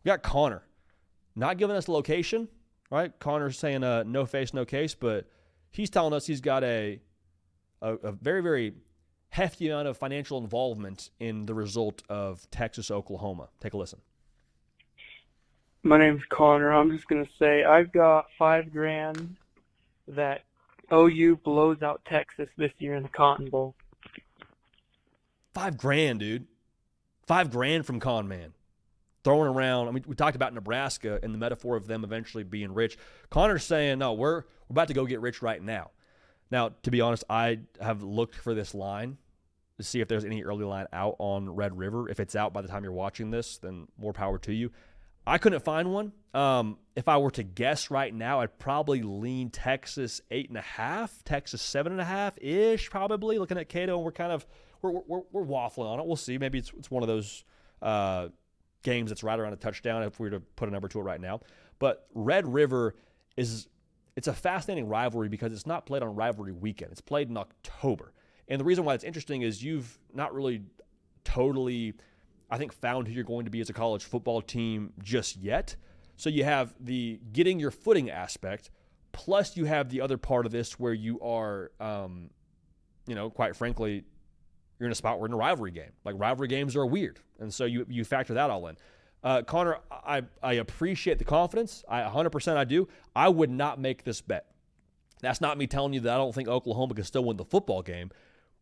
We got Connor. Not giving us the location, right? Connor's saying no face, no case, but he's telling us he's got a very, very hefty amount of financial involvement in the result of Texas-Oklahoma. Take a listen. My name's Connor. I'm just gonna say I've got $5,000 that OU blows out Texas this year in the Cotton Bowl. $5,000, dude. $5,000 from Con Man. Throwing around. I mean, we talked about Nebraska and the metaphor of them eventually being rich. Connor's saying, no, we're about to go get rich right now. Now, to be honest, I have looked for this line to see if there's any early line out on Red River. If it's out by the time you're watching this, then more power to you. I couldn't find one. If I were to guess right now, I'd probably lean Texas 8.5, Texas 7.5-ish, probably. Looking at Cato, and we're waffling on it. We'll see. Maybe it's one of those games that's right around a touchdown if we were to put a number to it right now. But Red River it's a fascinating rivalry because it's not played on rivalry weekend. It's played in October. And the reason why it's interesting is you've not really totally, I think, found who you're going to be as a college football team just yet. So you have the getting your footing aspect, plus you have the other part of this where you are, quite frankly, you're in a spot where in a rivalry game. Like, rivalry games are weird. And so you factor that all in. Connor, I appreciate the confidence. 100% I do. I would not make this bet. That's not me telling you that I don't think Oklahoma can still win the football game.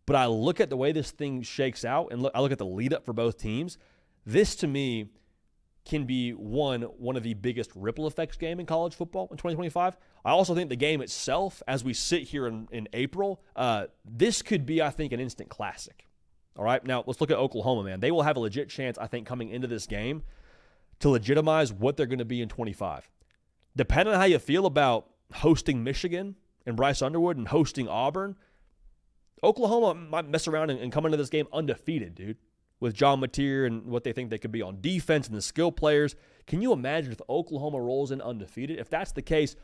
But I look at the way this thing shakes out, and I look at the lead-up for both teams. This, to me, can be one of the biggest ripple effects game in college football in 2025. I also think the game itself, as we sit here in April, this could be, I think, an instant classic. All right, now let's look at Oklahoma, man. They will have a legit chance, I think, coming into this game to legitimize what they're going to be in 25. Depending on how you feel about hosting Michigan and Bryce Underwood and hosting Auburn, Oklahoma might mess around and come into this game undefeated, dude, with John Mateer and what they think they could be on defense and the skill players. Can you imagine if Oklahoma rolls in undefeated? If that's the case,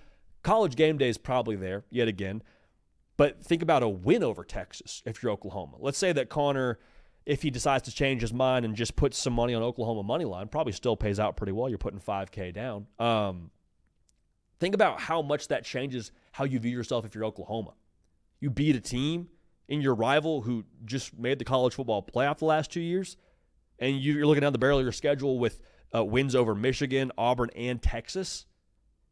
College game day is probably there yet again. But think about a win over Texas if you're Oklahoma. Let's say that Connor, if he decides to change his mind and just puts some money on Oklahoma money line, probably still pays out pretty well. You're putting $5,000 down. Think about how much that changes how you view yourself if you're Oklahoma. You beat a team in your rival who just made the college football playoff the last 2 years, and you're looking down the barrel of your schedule with wins over Michigan, Auburn, and Texas.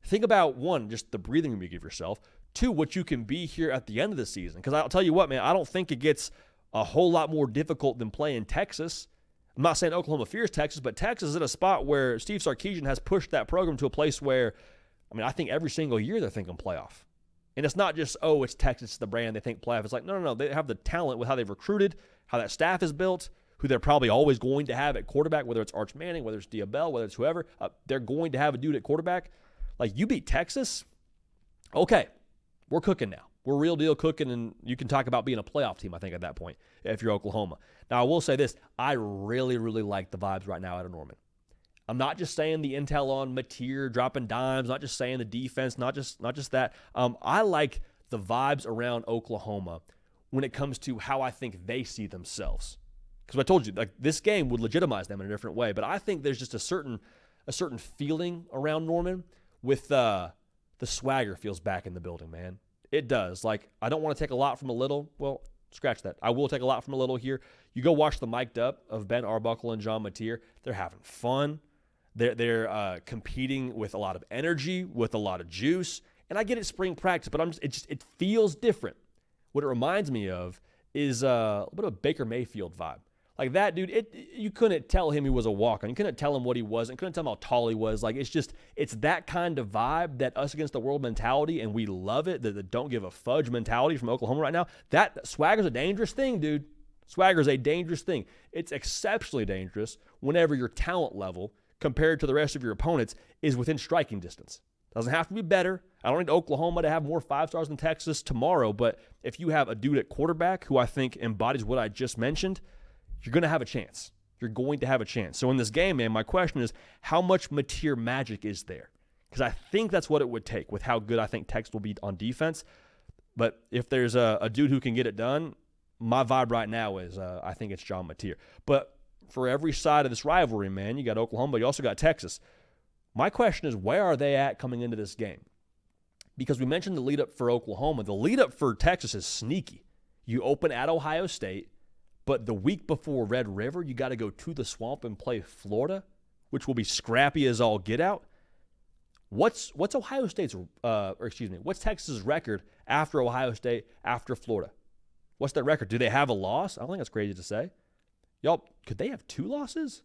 Think about, one, just the breathing room you give yourself. Two, what you can be here at the end of the season. Because I'll tell you what, man, I don't think it gets a whole lot more difficult than playing Texas. I'm not saying Oklahoma fears Texas, but Texas is at a spot where Steve Sarkisian has pushed that program to a place where, I think every single year they're thinking playoff. And it's not just, it's Texas, it's the brand, they think playoff. It's like, no. They have the talent with how they've recruited, how that staff is built, who they're probably always going to have at quarterback, whether it's Arch Manning, whether it's Diabell, whether it's whoever. They're going to have a dude at quarterback. Like, you beat Texas, okay, we're cooking now. We're real deal cooking, and you can talk about being a playoff team, I think, at that point, if you're Oklahoma. Now, I will say this. I really, really like the vibes right now out of Norman. I'm not just saying the intel on Mateer dropping dimes, not just saying the defense, not just that. I like the vibes around Oklahoma when it comes to how I think they see themselves. Because I told you, like, this game would legitimize them in a different way. But I think there's just a certain feeling around Norman with the swagger feels back in the building, man. It does. Like, I don't want to take a lot from a little. Well, scratch that. I will take a lot from a little here. You go watch the mic'd up of Ben Arbuckle and John Mateer. They're having fun. They're competing with a lot of energy, with a lot of juice. And I get it, spring practice, but it feels different. What it reminds me of is a bit of a Baker Mayfield vibe. Like that dude, you couldn't tell him he was a walk-on. You couldn't tell him what he was. And couldn't tell him how tall he was. Like, it's that kind of vibe, that us against the world mentality, and we love it, the don't give a fudge mentality from Oklahoma right now. That swagger's a dangerous thing, dude. Swagger's a dangerous thing. It's exceptionally dangerous whenever your talent level compared to the rest of your opponents is within striking distance. Doesn't have to be better. I don't need Oklahoma to have more 5-stars than Texas tomorrow, but if you have a dude at quarterback who I think embodies what I just mentioned, you're going to have a chance. You're going to have a chance. So in this game, man, my question is, how much Mateer magic is there? Because I think that's what it would take with how good I think Texas will be on defense. But if there's a dude who can get it done, my vibe right now is I think it's John Mateer. But for every side of this rivalry, man. You got Oklahoma, but you also got Texas. My question is, where are they at coming into this game? Because we mentioned the lead-up for Oklahoma. The lead-up for Texas is sneaky. You open at Ohio State, but the week before Red River, you got to go to the Swamp and play Florida, which will be scrappy as all get out. What's Ohio State's, what's Texas's record after Ohio State, after Florida? What's that record? Do they have a loss? I don't think that's crazy to say. Y'all, could they have 2 losses?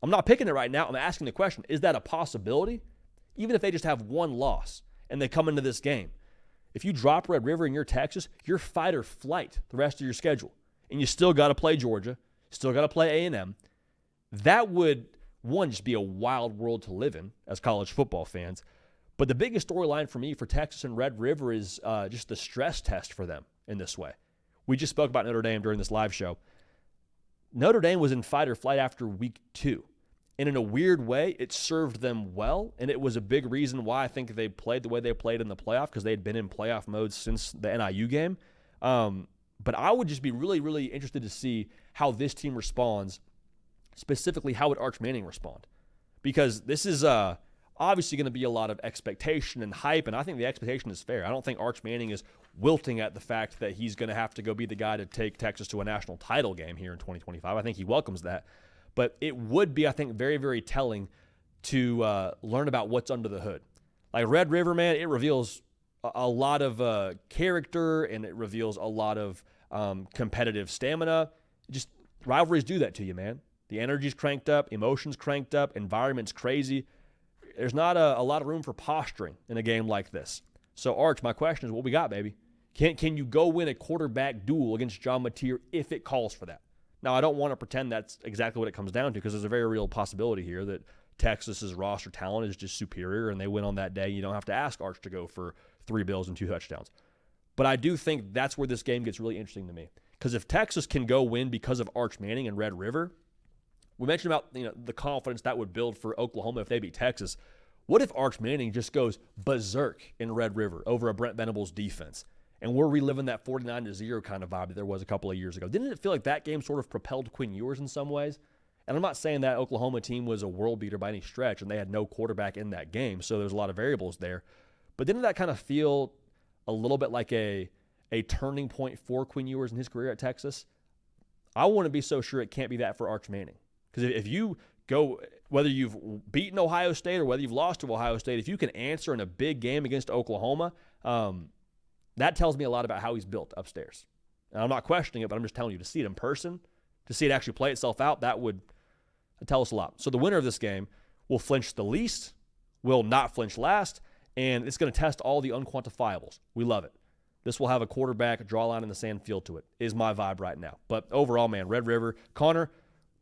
I'm not picking it right now. I'm asking the question, is that a possibility? Even if they just have 1 loss and they come into this game. If you drop Red River and you're Texas, you're fight or flight the rest of your schedule. And you still got to play Georgia, still got to play A&M. That would, one, just be a wild world to live in as college football fans. But the biggest storyline for me for Texas and Red River is just the stress test for them in this way. We just spoke about Notre Dame during this live show. Notre Dame was in fight or flight after week 2. And in a weird way, it served them well, and it was a big reason why I think they played the way they played in the playoff, because they had been in playoff mode since the NIU game. But I would just be really, really interested to see how this team responds, specifically how would Arch Manning respond. Because this is obviously going to be a lot of expectation and hype, and I think the expectation is fair. I don't think Arch Manning is wilting at the fact that he's going to have to go be the guy to take Texas to a national title game here in 2025. I think he welcomes that. But it would be, I think, very, very telling to learn about what's under the hood. Like Red River, man, it reveals a lot of character, and it reveals a lot of competitive stamina. Just rivalries do that to you, man. The energy's cranked up, emotions cranked up, environment's crazy. There's not a lot of room for posturing in a game like this. So, Arch, my question is, what we got, baby? Can you go win a quarterback duel against John Mateer if it calls for that? Now, I don't want to pretend that's exactly what it comes down to, because there's a very real possibility here that Texas's roster talent is just superior and they win on that day. You don't have to ask Arch to go for 3 bills and 2 touchdowns. But I do think that's where this game gets really interesting to me. Because if Texas can go win because of Arch Manning and Red River, we mentioned about the confidence that would build for Oklahoma if they beat Texas. What if Arch Manning just goes berserk in Red River over a Brent Venables defense? And we're reliving that 49-0 kind of vibe that there was a couple of years ago. Didn't it feel like that game sort of propelled Quinn Ewers in some ways? And I'm not saying that Oklahoma team was a world beater by any stretch, and they had no quarterback in that game, so there's a lot of variables there. But didn't that kind of feel a little bit like a turning point for Quinn Ewers in his career at Texas? I wouldn't be so sure it can't be that for Arch Manning. Because if you go, whether you've beaten Ohio State or whether you've lost to Ohio State, if you can answer in a big game against Oklahoma, that tells me a lot about how he's built upstairs. And I'm not questioning it, but I'm just telling you, to see it in person, to see it actually play itself out, that would tell us a lot. So the winner of this game will flinch the least, will not flinch last, and it's going to test all the unquantifiables. We love it. This will have a quarterback draw line in the sand feel to it, is my vibe right now. But overall, man, Red River, Connor,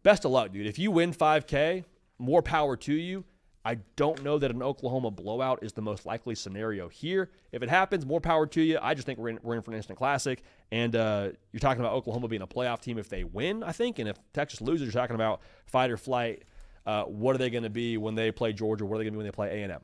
best of luck, dude. If you win 5K, more power to you. I don't know that an Oklahoma blowout is the most likely scenario here. If it happens, more power to you. I just think we're in for an instant classic. And you're talking about Oklahoma being a playoff team if they win, I think. And if Texas loses, you're talking about fight or flight. What are they going to be when they play Georgia? What are they going to be when they play A&M?